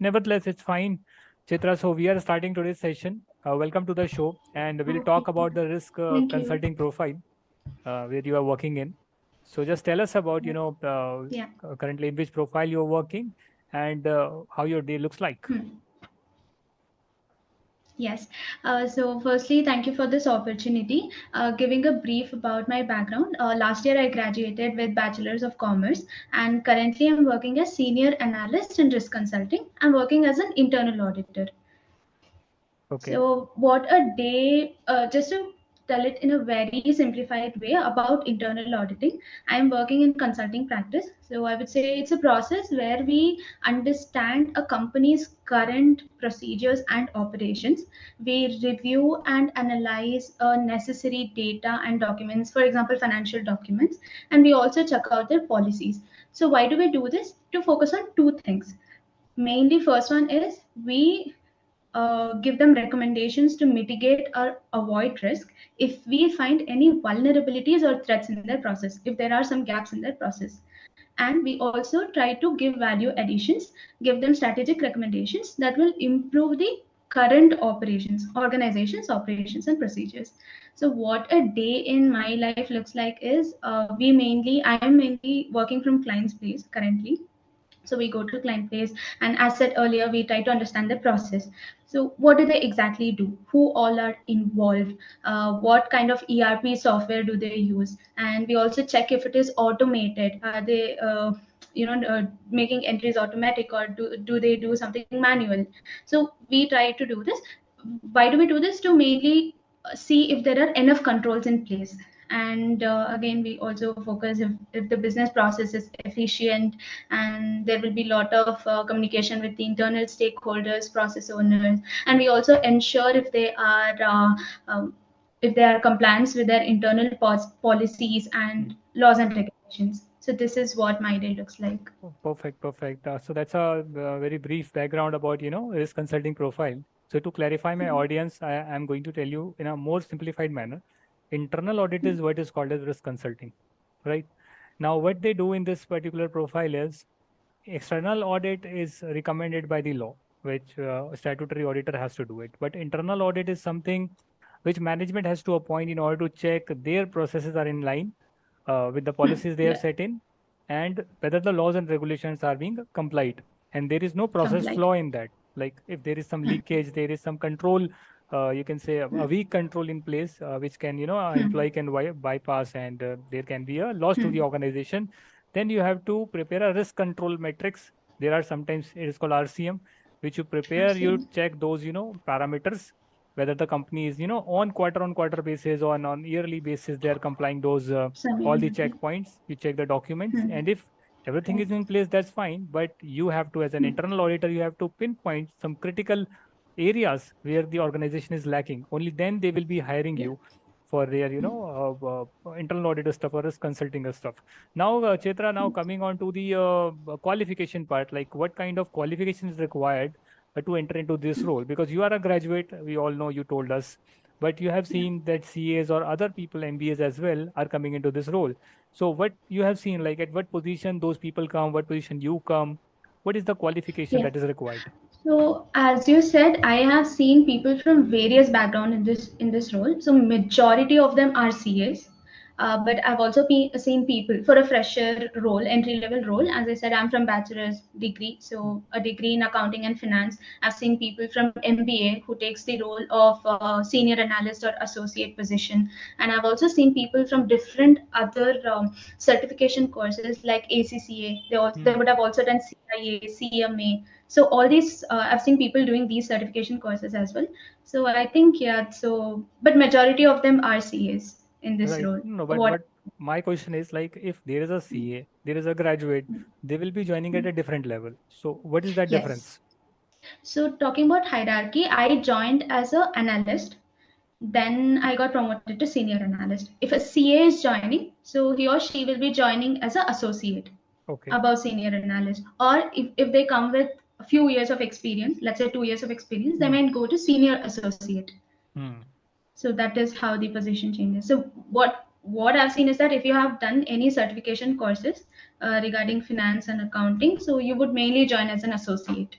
nevertheless, it's fine. Chaitra, so we are starting today's session. Welcome to the show, and we'll Okay, talk about the risk thank you. consulting profile where you are working in. So just tell us about, Yeah. currently in which profile you're working and how your day looks like. Hmm. Yes. So, firstly, thank you for this opportunity. Giving a brief about my background. Last year, I graduated with Bachelor's of Commerce, and currently, I'm working as Senior Analyst in Risk Consulting. I'm working as an internal auditor. Okay. So, what a day, just to tell it in a very simplified way about internal auditing, I'm working in consulting practice. So, I would say it's a process where we understand a company's current procedures and operations. We review and analyze necessary data and documents, for example, financial documents, and we also check out their policies. So, why do we do this? To focus on two things. Mainly, first one is we give them recommendations to mitigate or avoid risk if we find any vulnerabilities or threats in their process, if there are some gaps in their process. And we also try to give value additions, give them strategic recommendations that will improve the current operations, organizations, operations, and procedures. So, what a day in my life looks like is I am mainly working from client's place currently. So we go to client place, and as said earlier, we try to understand the process. So what do they exactly do, who all are involved, what kind of ERP software do they use, and we also check if it is automated. Are they making entries automatic, or do they do something manual? So we try to do this. Why do we do this? To mainly see if there are enough controls in place. And again, we also focus if the business process is efficient, and there will be a lot of communication with the internal stakeholders, process owners, and we also ensure if they are compliance with their internal policies and laws and regulations. So this is what my day looks like. Oh, perfect, perfect. So that's a very brief background about, risk consulting profile. So to clarify my audience, I am going to tell you in a more simplified manner. Internal audit is what is called as risk consulting, right? Now, what they do in this particular profile is external audit is recommended by the law, which a statutory auditor has to do it. But internal audit is something which management has to appoint in order to check their processes are in line with the policies they have Yeah, set in and whether the laws and regulations are being complied. And there is no process compliant. flaw in that. Like if there is some leakage, there is some control, you can say a weak control in place, which can, employee can bypass and there can be a loss to the organization. Then you have to prepare a risk control metrics. There are sometimes it is called RCM, which you prepare, you RCM. check those, parameters whether the company is on quarter basis or on yearly basis they are complying those all the Semi-annual. checkpoints. You check the documents, and if everything is Correct. in place, that's fine. But you have to, as an internal auditor, you have to pinpoint some critical areas where the organization is lacking. Only then they will be hiring Yeah. you for their internal auditor stuff or risk consulting stuff. Now Chaitra, now coming on to the qualification part, like what kind of qualification is required to enter into this role, because you are a graduate, we all know, you told us, but you have Yeah. seen that CAs or other people, MBAs as well, are coming into this role. So what you have seen, like at what position those people come, what position you come, what is the qualification Yeah. that is required? So as you said, I have seen people from various background in this role. So majority of them are CAs, but I've also seen people for a fresher role, entry level role. As I said, I'm from bachelor's degree, so a degree in accounting and finance. I've seen people from MBA who takes the role of senior analyst or associate position, and I've also seen people from different other certification courses like ACCA. They Hmm. would have also done CIA, CMA. So all these I've seen people doing these certification courses as well. So I think, yeah, so but majority of them are CAs in this Right. role. No, What? but my question is, like if there is a CA, there is a graduate, they will be joining at a different level. So what is that Yes. difference? So talking about hierarchy, I joined as a analyst. Then I got promoted to senior analyst. If a CA is joining, so he or she will be joining as an associate Okay. above senior analyst. Or if they come with a few years of experience, let's say 2 years of experience, they Hmm. might go to senior associate. Hmm. So that is how the position changes. So what I've seen is that if you have done any certification courses regarding finance and accounting, so you would mainly join as an associate.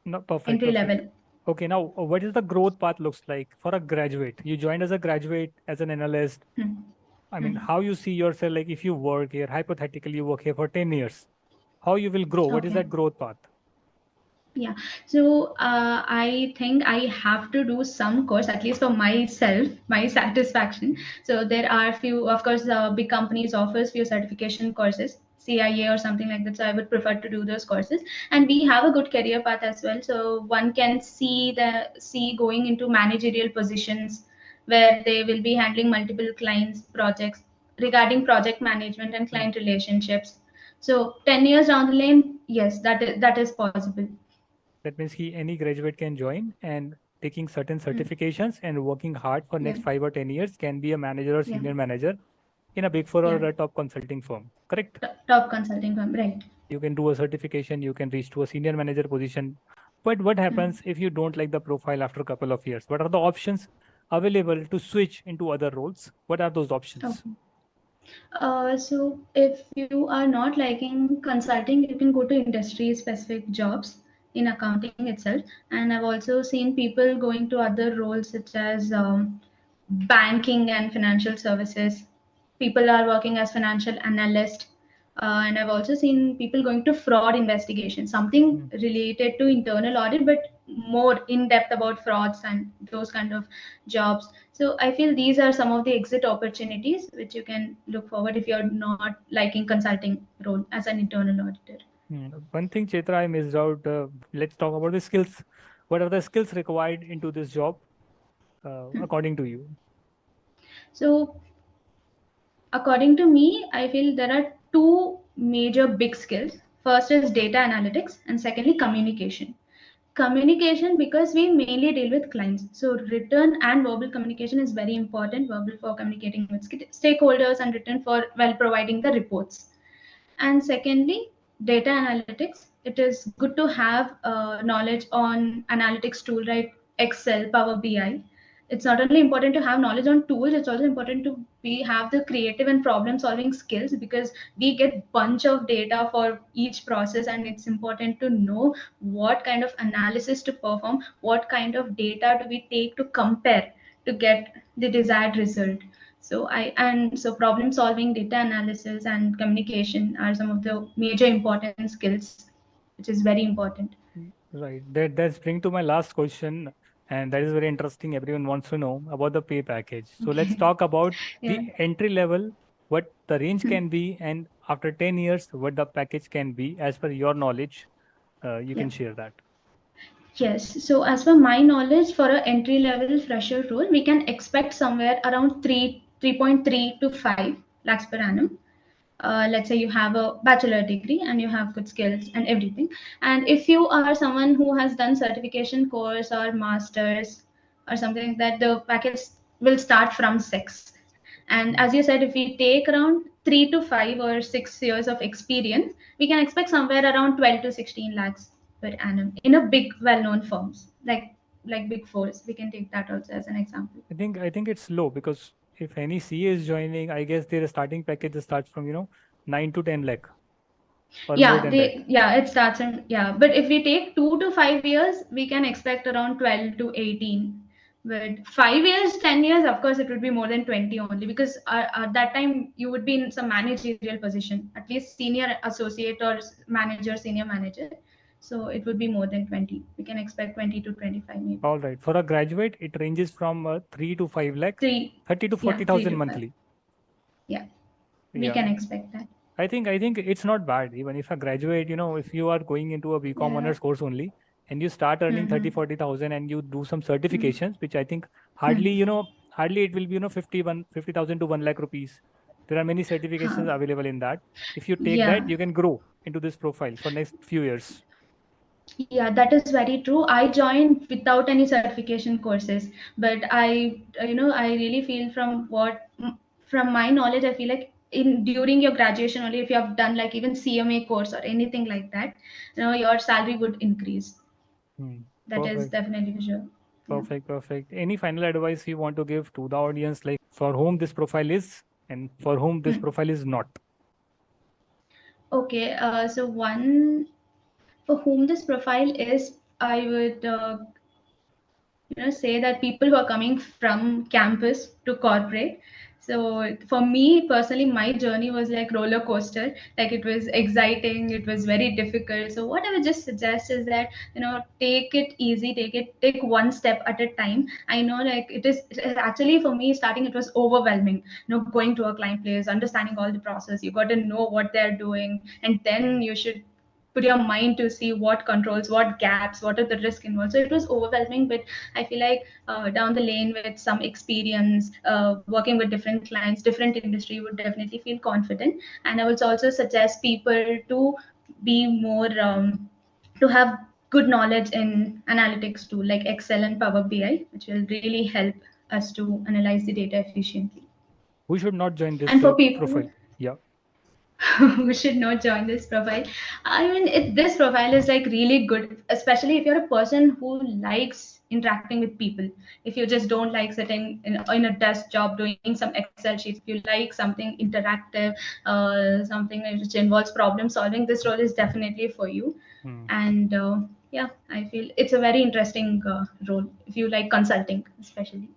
No, perfect, entry perfect. level. Okay, now what is the growth path looks like for a graduate? You joined as a graduate, as an analyst. Hmm. I mean, Hmm. how you see yourself, like if you work here, hypothetically you work here for 10 years, how you will grow? What is Okay. that growth path? Yeah, so I think I have to do some course, at least for myself, my satisfaction. So there are few, of course, big companies offers few certification courses, CIA or something like that. So I would prefer to do those courses, and we have a good career path as well. So one can see going into managerial positions where they will be handling multiple clients projects regarding project management and Hmm. client relationships. So 10 years down the lane, yes, that is possible. That means any graduate can join and taking certain Mm. certifications and working hard for Yeah, next 5 or 10 years can be a manager or yeah, senior manager in a big four yeah. or a top consulting firm. Correct? Top consulting firm, right? You can do a certification, you can reach to a senior manager position. But what Mm. happens if you don't like the profile after a couple of years? What are the options available to switch into other roles? What are those options? Okay. So if you are not liking consulting, you can go to industry specific jobs in accounting itself. And I've also seen people going to other roles such as banking and financial services. People are working as financial analyst. And I've also seen people going to fraud investigation, something Hmm. related to internal audit, but more in depth about frauds and those kind of jobs. So I feel these are some of the exit opportunities which you can look forward if you're not liking consulting role as an internal auditor. One thing, Chaitra, I missed out. Let's talk about the skills. What are the skills required into this job, Hmm. according to you? So according to me, I feel there are two major big skills. First is data analytics, and secondly, communication. Communication, because we mainly deal with clients. So, written and verbal communication is very important. Verbal for communicating with stakeholders, and written for well providing the reports. And secondly, data analytics. It is good to have knowledge on analytics tool, right? Excel, Power BI. It's not only important to have knowledge on tools, it's also important to be have the creative and problem solving skills, because we get bunch of data for each process, and it's important to know what kind of analysis to perform, what kind of data do we take to compare to get the desired result. So problem solving, data analysis, and communication are some of the major important skills, which is very important. Right. That's bring to my last question, and that is very interesting. Everyone wants to know about the pay package. So let's Okay. talk about Yeah. the entry level, what the range Hmm. can be, and after 10 years, what the package can be as per your knowledge. You Yeah. can share that. Yes. So as per my knowledge, for a entry level fresher role, we can expect somewhere around 3.3 to 5 lakhs per annum. Let's say you have a bachelor degree and you have good skills and everything. And if you are someone who has done certification course or masters or something like that, the package will start from 6. And Hmm. as you said, if we take around 3 to 5 or 6 years of experience, we can expect somewhere around 12 to 16 lakhs per annum in a big well-known firms like big fours. We can take that also as an example. I think it's low because if any CA is joining, I guess their starting package starts from 9 to 10 lakh or more Yeah, than that. it starts in, yeah. But if we take 2 to 5 years, we can expect around 12 to 18. But 5 years, 10 years, of course, it would be more than 20 only, because at that time you would be in some managerial position, at least senior associate or manager, senior manager. So it would be more than 20. We can expect 20 to 25 maybe. All right. For a graduate, it ranges from 3 to 5 lakh, Three, 30 to yeah, three 40,000 to five. monthly. Yeah, we Yeah. can expect that. I think it's not bad. Even if a graduate, if you are going into a BCom Yeah. honors course only and you start earning Mm-hmm. 30, 40,000 and you do some Mm-hmm. certifications, which I think Hmm. hardly it will be, 50,000 to 1 lakh rupees. There are many Huh. certifications available in that. If you take that, Yeah. you can grow into this profile for next few years. Yeah, that is very true. I joined without any certification courses, but I really feel from my knowledge, I feel like in during your graduation only, if you have done like even CMA course or anything like that, your salary would increase. Hmm. That is Perfect. definitely for sure. Yeah. Perfect. Perfect. Any final advice you want to give to the audience, like for whom this profile is and for whom this Hmm. profile is not? Okay. So one for whom this profile is, I would say that people who are coming from campus to corporate. So for me personally, my journey was like roller coaster. Like it was exciting, it was very difficult. So what I would just suggest is that take it easy, take one step at a time. I know like it is actually for me starting it was overwhelming. Going to a client place, understanding all the process. You got to know what they're doing, and then you should put your mind to see what controls, what gaps, what are the risk involved. So it was overwhelming, but I feel like down the lane with some experience, working with different clients, different industry, would definitely feel confident. And I would also suggest people to be more to have good knowledge in analytics too, like Excel and Power BI, which will really help us to analyze the data efficiently. Who should not join this And for profile? people Yeah. who should not join this profile. I mean, this profile is like really good, especially if you're a person who likes interacting with people. If you just don't like sitting in a desk job doing some Excel sheets, if you like something interactive, something which involves problem solving, this role is definitely for you. Hmm. And yeah, I feel it's a very interesting role if you like consulting, especially.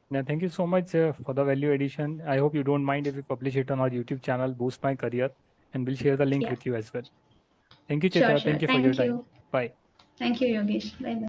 Yeah, thank you so much for the value addition. I hope you don't mind if we publish it on our YouTube channel, Boost My Career, and we'll share the link Yeah, with you as well. Thank you, sure, Chaitra. sure. Thank you for your Thank time. you. Bye. Thank you, Yogesh. Bye bye.